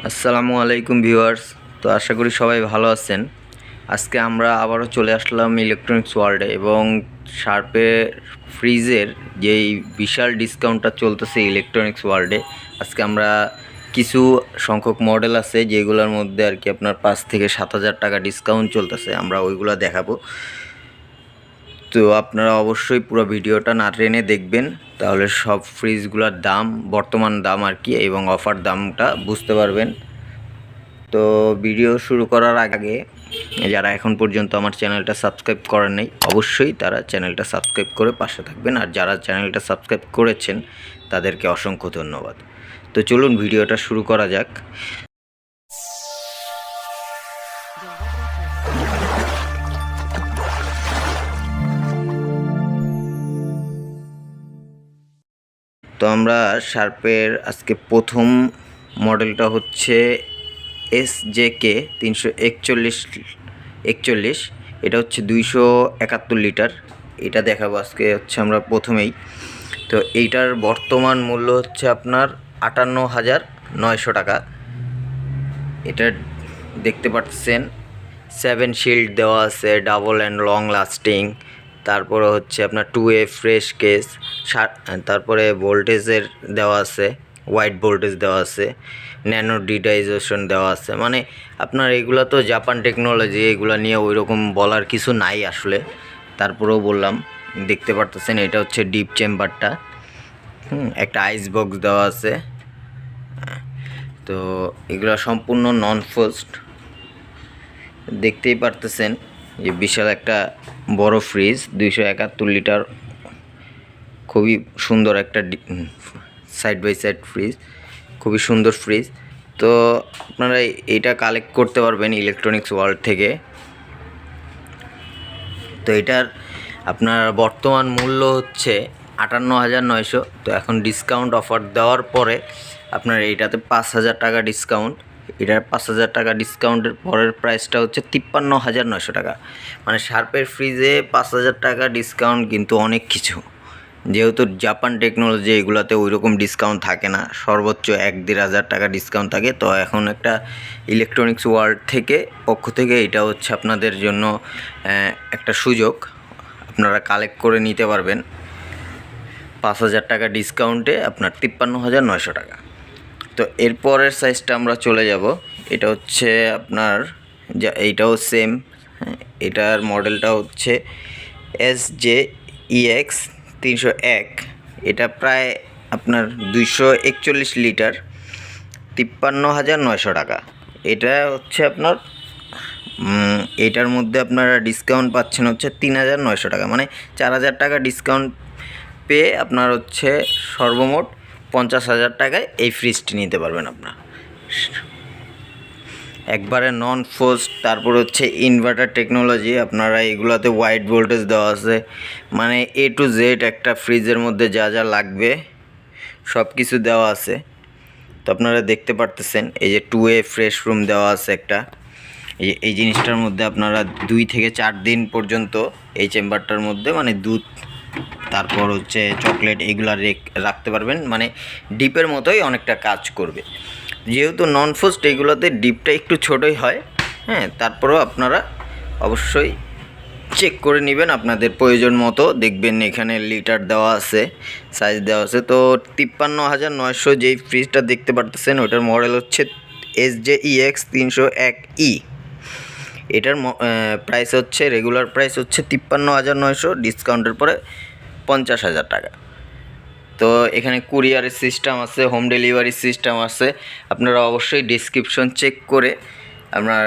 আসসালামু আলাইকুম ভিউয়ার্স। তো আশা করি সবাই ভালো আছেন। আজকে আমরা আবারও চলে আসলাম ইলেকট্রনিক্স ওয়ার্ল্ডে এবং শার্পের ফ্রিজের যেই বিশাল ডিসকাউন্টটা চলতেছে ইলেকট্রনিক্স ওয়ার্ল্ডে। আজকে আমরা কিছু সংখ্যক মডেল আছে যেগুলোর মধ্যে আর কি আপনার 5 থেকে 7,000 টাকা ডিসকাউন্ট চলতেছে, আমরা ওইগুলো দেখাবো। তো আপনারা অবশ্যই পুরো ভিডিওটা না টেনে দেখবেন, তাহলে সব ফ্রিজগুলোর দাম, বর্তমান দাম আর কি এবং অফার দামটা বুঝতে পারবেন। তো ভিডিও শুরু করার আগে যারা এখন পর্যন্ত আমার চ্যানেলটা সাবস্ক্রাইব করেন নাই, অবশ্যই তারা চ্যানেলটা সাবস্ক্রাইব করে পাশে থাকবেন, আর যারা চ্যানেলটা সাবস্ক্রাইব করেছেন তাদেরকে অসংখ্য ধন্যবাদ। তো চলুন ভিডিওটা শুরু করা যাক। তো আমরা শার্পের আজকে প্রথম মডেলটা হচ্ছে SJK 341, এটা হচ্ছে 271 লিটার। এটা দেখাবো আজকে হচ্ছে আমরা প্রথমেই। তো এইটার বর্তমান মূল্য হচ্ছে আপনার 58,900 টাকা। এটা দেখতে পাচ্ছেন 7 শিল্ড দেওয়া আছে, ডাবল অ্যান্ড লং লাস্টিং। তারপরে হচ্ছে আপনার 2A ফ্রেশ কেস, তারপরে ভোল্টেজের দেওয়া আছে, হোয়াইট ভোল্টেজ দেওয়া আছে, ন্যানো ডিটাইজেশন দেওয়া আছে। মানে আপনার এগুলো তো জাপান টেকনোলজি, এগুলো নিয়ে ওই রকম বলার কিছু নাই আসলে, তারপরেও বললাম। দেখতে পারতেছেন এটা হচ্ছে ডিপ চেম্বারটা, একটা আইস বক্স দেওয়া আছে। তো এগুলো সম্পূর্ণ নন ফ্রোস্ট। দেখতেই পারতেছেন যে বিশাল একটা বড় ফ্রিজ, 271 লিটার, খুবই সুন্দর একটা সাইড বাই সাইড ফ্রিজ, খুবই সুন্দর ফ্রিজ। তো আপনারা এটা কালেক্ট করতে পারবেন ইলেকট্রনিক্স ওয়ার্ল্ড থেকে। তো এটার আপনার বর্তমান মূল্য হচ্ছে 58,900। তো এখন ডিসকাউন্ট অফার দেওয়ার পরে আপনার এইটাতে 5,000 টাকা ডিসকাউন্ট। এটার 5,000 টাকা ডিসকাউন্টের পরের প্রাইসটা হচ্ছে 53,900 টাকা। মানে শার্পের ফ্রিজে 5,000 টাকা ডিসকাউন্ট কিন্তু অনেক কিছু। যেহেতু জাপান টেকনোলজি, এগুলোতে ওই রকম ডিসকাউন্ট থাকে না, সর্বোচ্চ 1-1,500 টাকা ডিসকাউন্ট থাকে। তো এখন একটা ইলেকট্রনিক্স ওয়ার্ল্ড থেকে পক্ষ থেকে এটা হচ্ছে আপনাদের জন্য একটা সুযোগ, আপনারা কালেক্ট করে নিতে পারবেন 5,000 টাকা ডিসকাউন্টে আপনার 53,900 টাকা। তো এরপরের সাইজটা আমরা চলে যাব। এটা হচ্ছে আপনার এইটাও সেম, এটার মডেলটা হচ্ছে SJEX 301। এটা প্রায় আপনার 241 লিটার, 53,900 টাকা। এটা হচ্ছে আপনার এটার মধ্যে আপনারা ডিসকাউন্ট পাচ্ছেন হচ্ছে 3,900 টাকা। মানে 4,000 টাকা ডিসকাউন্ট পেয়ে আপনার হচ্ছে সর্বমোট 50,000 টাকায় এই ফ্রিজটি নিতে পারবেন আপনার, একবারে নন ফোর্সড। তারপর হচ্ছে ইনভার্টার টেকনোলজি, আপনারা এগুলোতে হোয়াইট ভোল্টেজ দেওয়া আছে, মানে A to Z একটা ফ্রিজের মধ্যে যা যা লাগবে সব কিছু দেওয়া আছে। তো আপনারা দেখতে পারতেছেন এই যে 2A ফ্রেশ রুম দেওয়া আছে একটা। এই জিনিসটার মধ্যে আপনারা 2 থেকে 4 দিন পর্যন্ত এই চেম্বারটার মধ্যে মানে দুধ, তারপর হচ্ছে চকলেট, এগুলো রাখতে পারবেন। মানে ডিপের মতোই অনেকটা কাজ করবে। যেহেতু নন ফ্রোস্ট, এগুলোতে ডিপটা একটু ছোটোই হয়, তারপরেও আপনারা অবশ্যই চেক করে নেবেন আপনাদের প্রয়োজন মতো। দেখবেন এখানে লিটার দেওয়া আছে, সাইজ দেওয়া আছে। তো 53,900 যেই ফ্রিজটা দেখতে পারতেছেন ওটার মডেল হচ্ছে SJEX 301E। এটার প্রাইস হচ্ছে, রেগুলার প্রাইস হচ্ছে 53,900, ডিসকাউন্টের পরে 50,000 টাকা। তো এখানে কুরিয়ারের সিস্টেম আছে, হোম ডেলিভারি সিস্টেম আছে। আপনারা অবশ্যই ডেসক্রিপশন চেক করে আপনার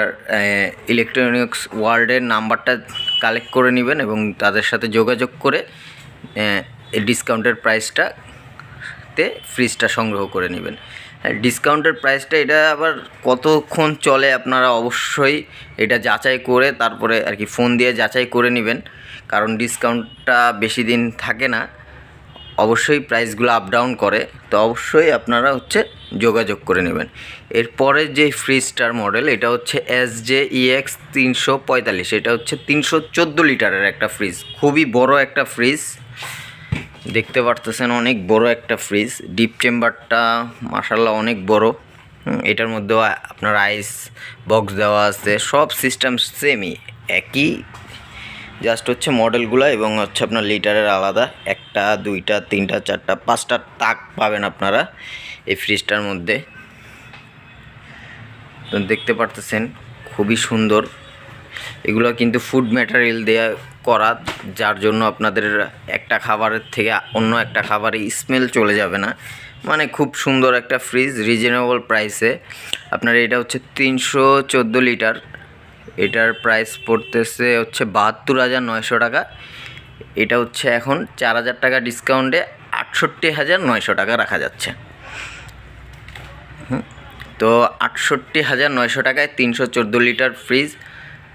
ইলেকট্রনিক্স ওয়ার্ল্ডের নাম্বারটা কালেক্ট করে নেবেন এবং তাদের সাথে যোগাযোগ করে ডিসকাউন্টের প্রাইসটাতে ফ্রিজটা সংগ্রহ করে নেবেন। ডিসকাউন্টের প্রাইসটা এটা আবার কতক্ষণ চলে আপনারা অবশ্যই এটা যাচাই করে তারপরে আর কি ফোন দিয়ে যাচাই করে নেবেন, কারণ ডিসকাউন্টটা বেশি দিন থাকে না, অবশ্যই প্রাইসগুলো আপ ডাউন করে। তো অবশ্যই আপনারা হচ্ছে যোগাযোগ করে নেবেন। এরপরে যে ফ্রিজটার মডেল এটা হচ্ছে SJEX 345। এটা হচ্ছে 314 লিটারের একটা ফ্রিজ, খুবই বড় একটা ফ্রিজ। দেখতে পারতেছেন অনেক বড় একটা ফ্রিজ, ডিপ চেম্বারটা মাশাআল্লাহ অনেক বড়। এটার মধ্যেও আপনার আইস বক্স দেওয়া আছে, সব সিস্টেম সেমই একই, জাস্ট হচ্ছে মডেলগুলো এবং হচ্ছে আপনার লিটারের আলাদা, 1টা 2টা 3টা 4টা 5টা তাক পাবেন আপনারা এই ফ্রিজটার মধ্যে। তো দেখতে পারতেছেন খুবই সুন্দর, এগুলো কিন্তু ফুড ম্যাটেরিয়াল দেওয়া করা, যার জন্য আপনাদের একটা খাবারের থেকে অন্য একটা খাবারে স্মেল চলে যাবে না। মানে খুব সুন্দর একটা ফ্রিজ, রিজনেবল প্রাইসে আপনার। এটা হচ্ছে 314 লিটার, এটার প্রাইস পড়তেছে হচ্ছে 72,900 টাকা। এটা হচ্ছে এখন 4,000 টাকা ডিসকাউন্টে 68,900 টাকা রাখা যাচ্ছে। তো 68,900 টাকায় 314 লিটার ফ্রিজ,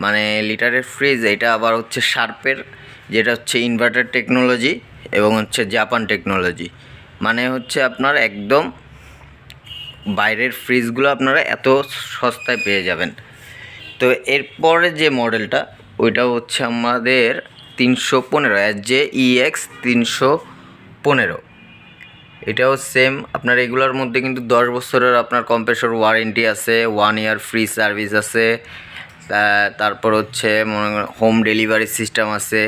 মানে লিটারের ফ্রিজ। এটা আবার হচ্ছে শার্পের, যেটা হচ্ছে ইনভার্টার টেকনোলজি এবং হচ্ছে জাপান টেকনোলজি। মানে হচ্ছে আপনার একদম বাইরের ফ্রিজগুলো আপনারা এত সস্তায় পেয়ে যাবেন। তো এরপরে যে মডেলটা ওইটা হচ্ছে আমাদের 315 SJEX 315। এটাও সেম আপনার এগুলোর মধ্যে কিন্তু 10 বছরের আপনার কম্প্রেসর ওয়ারেন্টি আছে, 1 ইয়ার ফ্রি সার্ভিস আছে, তারপর হচ্ছে হোম ডেলিভারি সিস্টেম আছে,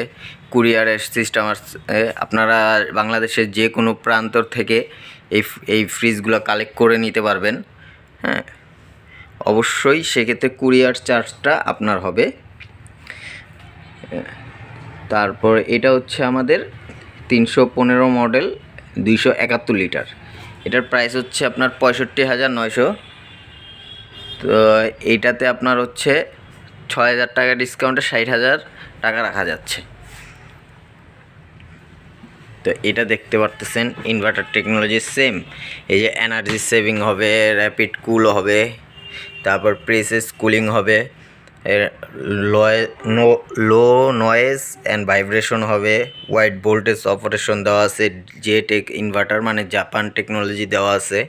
কুরিয়ারের সিস্টেম আছে। আপনারা বাংলাদেশের যে কোনো প্রান্ত থেকে এই ফ্রিজগুলো কালেক্ট করে নিতে পারবেন। হ্যাঁ, অবশ্যই সেক্ষেত্রে কুরিয়ার চার্জটা আপনার হবে। তারপর এটা হচ্ছে আমাদের 315 মডেল 271 লিটার, এটার প্রাইস হচ্ছে আপনার 65,900। তো এইটাতে আপনার হচ্ছে 6,000 টাকা ডিসকাউন্টে 60,000 টাকা রাখা যাচ্ছে। তো এটা দেখতে পারতেছেন ইনভার্টার টেকনোলজি সেম, এই যে এনার্জি সেভিং হবে, র্যাপিড কুল হবে, তারপর প্রেসেস কুলিং হবে, লো নয়েজ অ্যান্ড ভাইব্রেশন হবে, ওয়াইড ভোল্টেজ অপারেশন দেওয়া আছে, জে টেক ইনভার্টার মানে জাপান টেকনোলজি দেওয়া আছে।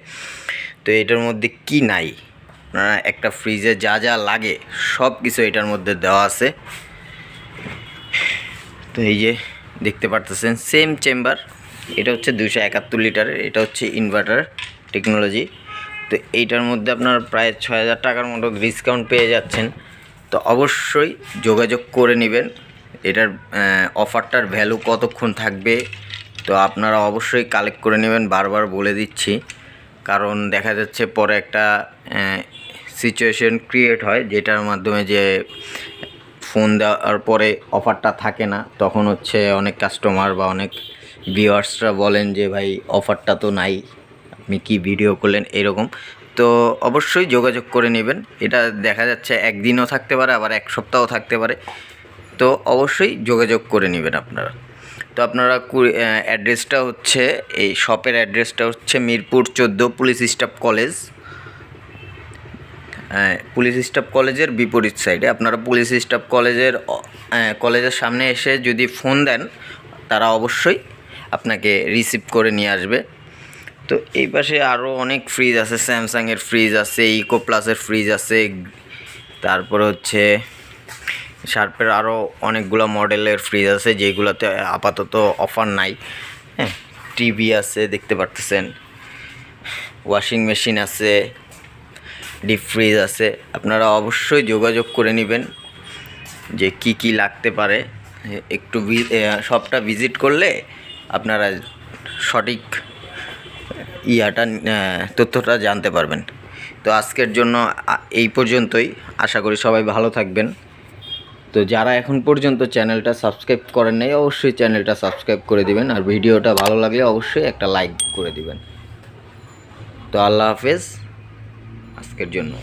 তো এটার মধ্যে কি নাই, একটা ফ্রিজে যা যা লাগে সব কিছু এটার মধ্যে দেওয়া আছে। তো এই যে দেখতে পারতেছেন সেম চেম্বার, এটা হচ্ছে 271 লিটারের, এটা হচ্ছে ইনভার্টার টেকনোলজি। তো এইটার মধ্যে আপনার প্রায় 6,000 টাকার মতো ডিসকাউন্ট পেয়ে যাচ্ছেন। তো অবশ্যই যোগাযোগ করে নেবেন, এটার অফারটার ভ্যালু কতক্ষণ থাকবে তো আপনারা অবশ্যই কালেক্ট করে নেবেন, বারবার বলে দিচ্ছি। কারণ দেখা যাচ্ছে পরে একটা সিচুয়েশন ক্রিয়েট হয় যেটার মাধ্যমে যে ফোন দেওয়ার পরে অফারটা থাকে না, তখন হচ্ছে অনেক কাস্টমার বা অনেক ভিউয়ার্সরা বলেন যে ভাই অফারটা তো নাই, আপনি কি ভিডিও করলেন এরকম। তো অবশ্যই যোগাযোগ করে নেবেন, এটা দেখা যাচ্ছে একদিনও থাকতে পারে, আবার এক সপ্তাহও থাকতে পারে। তো অবশ্যই যোগাযোগ করে নেবেন আপনারা। তো আপনারা অ্যাড্রেসটা হচ্ছে, এই শপের অ্যাড্রেসটা হচ্ছে Mirpur 14 police staff college, police staff কলেজের বিপরীত সাইডে। আপনারা পুলিশ স্টাফ কলেজের সামনে এসে যদি ফোন দেন তারা অবশ্যই আপনাকে রিসিভ করে নিয়ে আসবে। তো এই পাশে আরও অনেক ফ্রিজ আছে, স্যামসাংয়ের ফ্রিজ আছে, ইকো প্লাসের ফ্রিজ আছে, তারপর হচ্ছে শার্পের আরও অনেকগুলো মডেলের ফ্রিজ আছে যেগুলোতে আপাতত অফার নাই। হ্যাঁ, টিভি আছে দেখতে পারতেছেন, ওয়াশিং মেশিন আছে, ডিপ ফ্রিজ আছে। আপনারা অবশ্যই যোগাযোগ করে নেবেন যে কি কি লাগতে পারে, একটু শপটা ভিজিট করলে আপনারা সঠিক তথ্যটা জানতে পারবেন। তো আজকের জন্য এই পর্যন্তই, আশা করি সবাই ভালো থাকবেন। তো যারা এখন পর্যন্ত চ্যানেলটা সাবস্ক্রাইব করেন নাই অবশ্যই চ্যানেলটা সাবস্ক্রাইব করে দিবেন, আর ভিডিওটা ভালো লাগলে অবশ্যই একটা লাইক করে দিবেন। তো আল্লাহ হাফেজ আজকের জন্য।